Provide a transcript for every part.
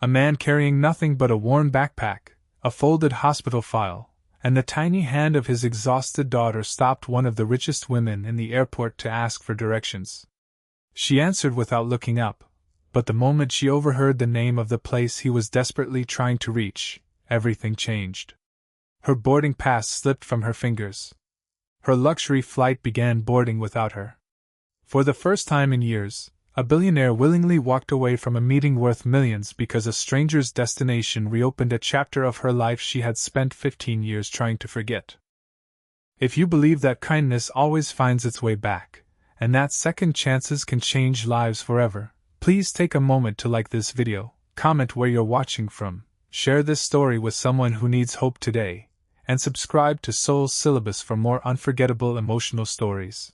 A man carrying nothing but a worn backpack, a folded hospital file, and the tiny hand of his exhausted daughter stopped one of the richest women in the airport to ask for directions. She answered without looking up, but the moment she overheard the name of the place he was desperately trying to reach, everything changed. Her boarding pass slipped from her fingers. Her luxury flight began boarding without her. For the first time in years, a billionaire willingly walked away from a meeting worth millions because a stranger's destination reopened a chapter of her life she had spent 15 years trying to forget. If you believe that kindness always finds its way back, and that second chances can change lives forever, please take a moment to like this video, comment where you're watching from, share this story with someone who needs hope today, and subscribe to Soul's Syllabus for more unforgettable emotional stories.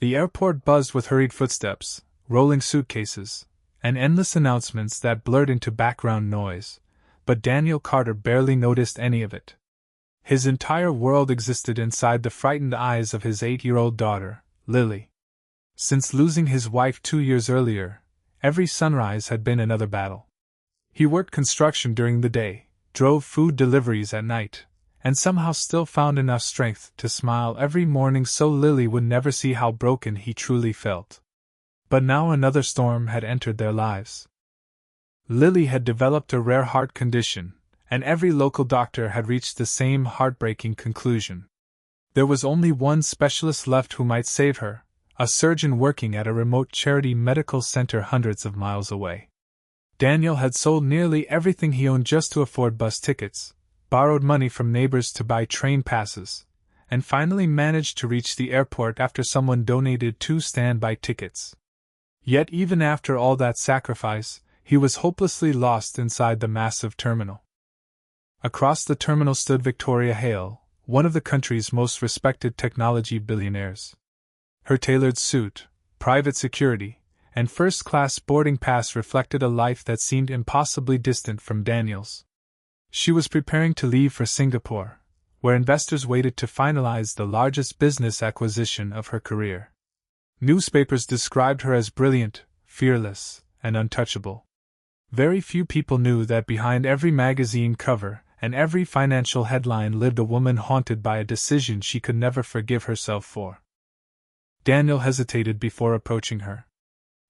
The airport buzzed with hurried footsteps, rolling suitcases, and endless announcements that blurred into background noise, but Daniel Carter barely noticed any of it. His entire world existed inside the frightened eyes of his 8-year-old daughter, Lily. Since losing his wife 2 years earlier, every sunrise had been another battle. He worked construction during the day, drove food deliveries at night, and somehow still found enough strength to smile every morning so Lily would never see how broken he truly felt. But now another storm had entered their lives. Lily had developed a rare heart condition, and every local doctor had reached the same heartbreaking conclusion. There was only one specialist left who might save her, a surgeon working at a remote charity medical center hundreds of miles away. Daniel had sold nearly everything he owned just to afford bus tickets, borrowed money from neighbors to buy train passes, and finally managed to reach the airport after someone donated 2 standby tickets. Yet even after all that sacrifice, he was hopelessly lost inside the massive terminal. Across the terminal stood Victoria Hale, one of the country's most respected technology billionaires. Her tailored suit, private security, and first-class boarding pass reflected a life that seemed impossibly distant from Daniel's. She was preparing to leave for Singapore, where investors waited to finalize the largest business acquisition of her career. Newspapers described her as brilliant, fearless, and untouchable. Very few people knew that behind every magazine cover and every financial headline lived a woman haunted by a decision she could never forgive herself for. Daniel hesitated before approaching her.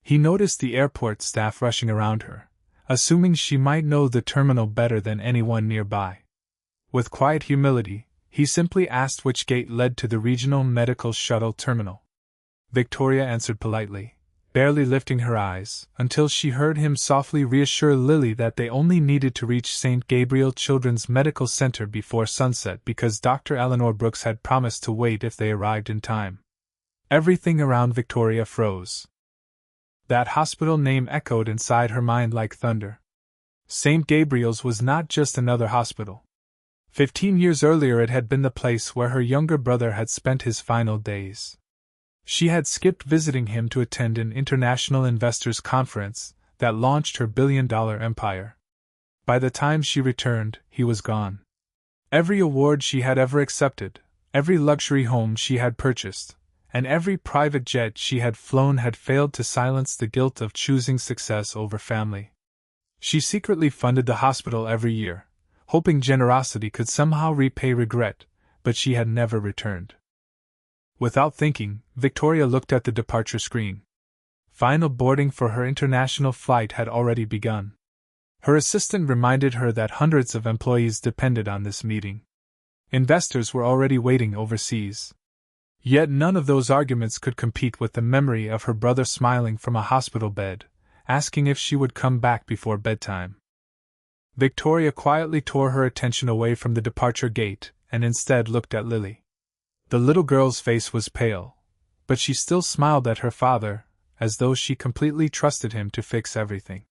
He noticed the airport staff rushing around her, assuming she might know the terminal better than anyone nearby. With quiet humility, he simply asked which gate led to the regional medical shuttle terminal. Victoria answered politely, barely lifting her eyes, until she heard him softly reassure Lily that they only needed to reach St. Gabriel Children's Medical Center before sunset because Dr. Eleanor Brooks had promised to wait if they arrived in time. Everything around Victoria froze. That hospital name echoed inside her mind like thunder. St. Gabriel's was not just another hospital. 15 years earlier it had been the place where her younger brother had spent his final days. She had skipped visiting him to attend an international investors' conference that launched her billion-dollar empire. By the time she returned, he was gone. Every award she had ever accepted, every luxury home she had purchased, and every private jet she had flown had failed to silence the guilt of choosing success over family. She secretly funded the hospital every year, hoping generosity could somehow repay regret, but she had never returned. Without thinking, Victoria looked at the departure screen. Final boarding for her international flight had already begun. Her assistant reminded her that hundreds of employees depended on this meeting. Investors were already waiting overseas. Yet none of those arguments could compete with the memory of her brother smiling from a hospital bed, asking if she would come back before bedtime. Victoria quietly tore her attention away from the departure gate and instead looked at Lily. The little girl's face was pale, but she still smiled at her father, as though she completely trusted him to fix everything.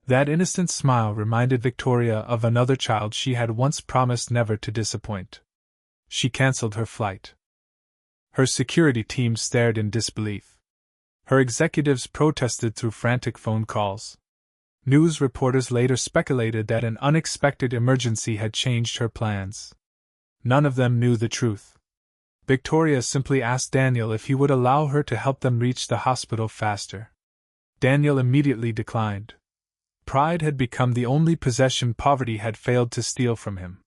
That innocent smile reminded Victoria of another child she had once promised never to disappoint. She cancelled her flight. Her security team stared in disbelief. Her executives protested through frantic phone calls. News reporters later speculated that an unexpected emergency had changed her plans. None of them knew the truth. Victoria simply asked Daniel if he would allow her to help them reach the hospital faster. Daniel immediately declined. Pride had become the only possession poverty had failed to steal from him.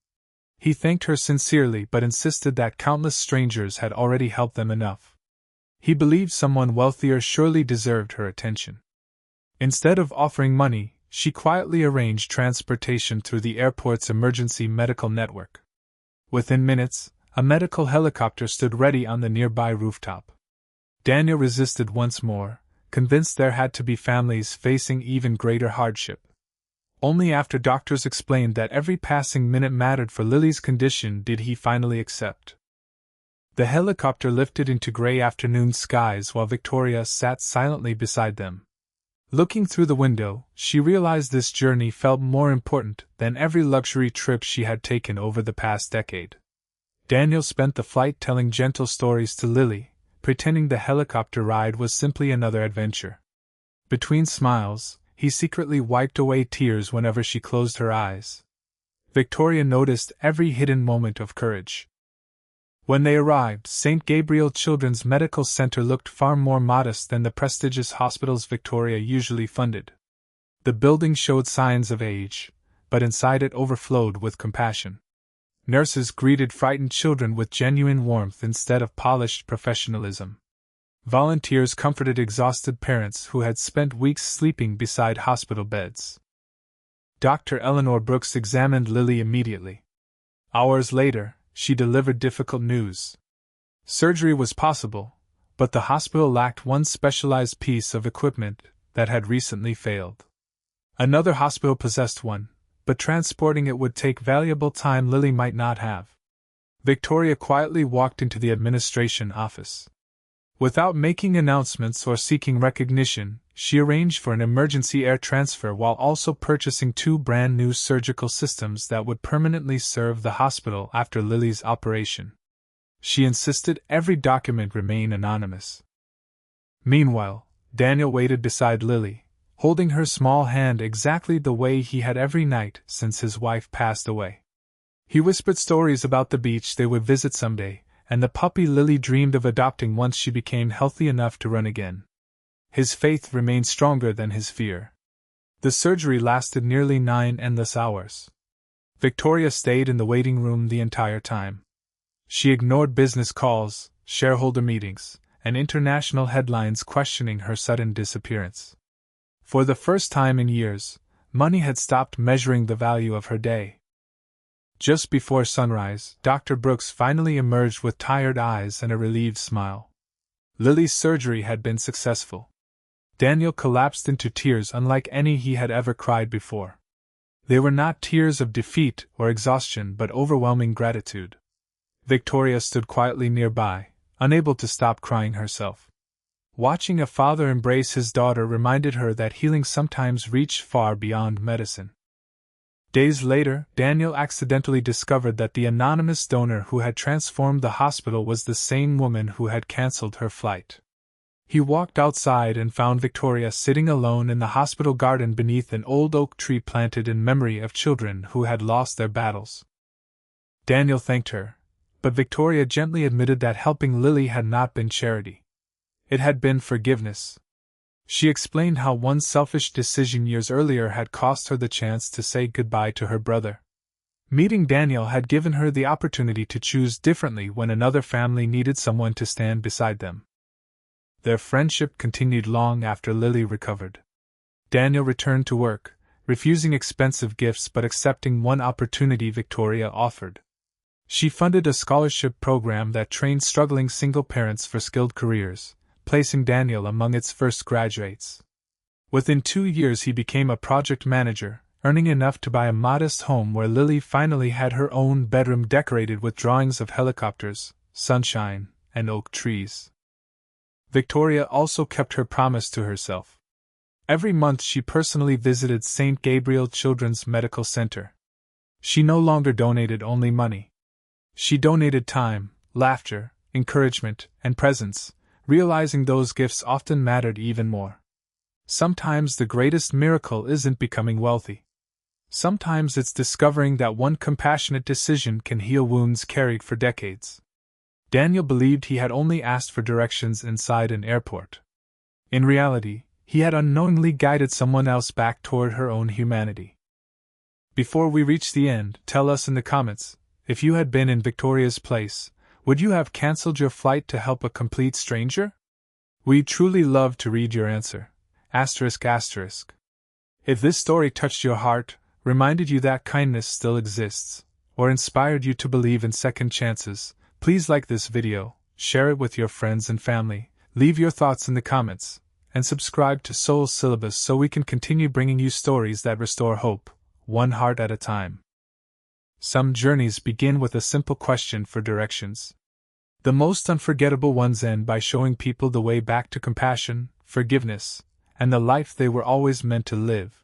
He thanked her sincerely but insisted that countless strangers had already helped them enough. He believed someone wealthier surely deserved her attention. Instead of offering money, she quietly arranged transportation through the airport's emergency medical network. Within minutes, a medical helicopter stood ready on the nearby rooftop. Daniel resisted once more, convinced there had to be families facing even greater hardship. Only after doctors explained that every passing minute mattered for Lily's condition did he finally accept. The helicopter lifted into gray afternoon skies while Victoria sat silently beside them. Looking through the window, she realized this journey felt more important than every luxury trip she had taken over the past decade. Daniel spent the flight telling gentle stories to Lily, pretending the helicopter ride was simply another adventure. Between smiles, he secretly wiped away tears whenever she closed her eyes. Victoria noticed every hidden moment of courage. When they arrived, St. Gabriel Children's Medical Center looked far more modest than the prestigious hospitals Victoria usually funded. The building showed signs of age, but inside it overflowed with compassion. Nurses greeted frightened children with genuine warmth instead of polished professionalism. Volunteers comforted exhausted parents who had spent weeks sleeping beside hospital beds. Dr. Eleanor Brooks examined Lily immediately. Hours later, she delivered difficult news. Surgery was possible, but the hospital lacked one specialized piece of equipment that had recently failed. Another hospital possessed one, but transporting it would take valuable time Lily might not have. Victoria quietly walked into the administration office. Without making announcements or seeking recognition, she arranged for an emergency air transfer while also purchasing 2 brand-new surgical systems that would permanently serve the hospital after Lily's operation. She insisted every document remain anonymous. Meanwhile, Daniel waited beside Lily, holding her small hand exactly the way he had every night since his wife passed away. He whispered stories about the beach they would visit someday, and the puppy Lily dreamed of adopting once she became healthy enough to run again. His faith remained stronger than his fear. The surgery lasted nearly 9 endless hours. Victoria stayed in the waiting room the entire time. She ignored business calls, shareholder meetings, and international headlines questioning her sudden disappearance. For the first time in years, money had stopped measuring the value of her day. Just before sunrise, Dr. Brooks finally emerged with tired eyes and a relieved smile. Lily's surgery had been successful. Daniel collapsed into tears unlike any he had ever cried before. They were not tears of defeat or exhaustion but overwhelming gratitude. Victoria stood quietly nearby, unable to stop crying herself. Watching a father embrace his daughter reminded her that healing sometimes reached far beyond medicine. Days later, Daniel accidentally discovered that the anonymous donor who had transformed the hospital was the same woman who had cancelled her flight. He walked outside and found Victoria sitting alone in the hospital garden beneath an old oak tree planted in memory of children who had lost their battles. Daniel thanked her, but Victoria gently admitted that helping Lily had not been charity. It had been forgiveness. She explained how one selfish decision years earlier had cost her the chance to say goodbye to her brother. Meeting Daniel had given her the opportunity to choose differently when another family needed someone to stand beside them. Their friendship continued long after Lily recovered. Daniel returned to work, refusing expensive gifts but accepting one opportunity Victoria offered. She funded a scholarship program that trained struggling single parents for skilled careers, placing Daniel among its first graduates. Within 2 years he became a project manager, earning enough to buy a modest home where Lily finally had her own bedroom decorated with drawings of helicopters, sunshine, and oak trees. Victoria also kept her promise to herself. Every month she personally visited St. Gabriel Children's Medical Center. She no longer donated only money. She donated time, laughter, encouragement, and presence, realizing those gifts often mattered even more. Sometimes the greatest miracle isn't becoming wealthy. Sometimes it's discovering that one compassionate decision can heal wounds carried for decades. Daniel believed he had only asked for directions inside an airport. In reality, he had unknowingly guided someone else back toward her own humanity. Before we reach the end, tell us in the comments, if you had been in Victoria's place, would you have cancelled your flight to help a complete stranger? We'd truly love to read your answer. ***. If this story touched your heart, reminded you that kindness still exists, or inspired you to believe in second chances, please like this video, share it with your friends and family, leave your thoughts in the comments, and subscribe to Soul Syllabus so we can continue bringing you stories that restore hope, one heart at a time. Some journeys begin with a simple question for directions. The most unforgettable ones end by showing people the way back to compassion, forgiveness, and the life they were always meant to live.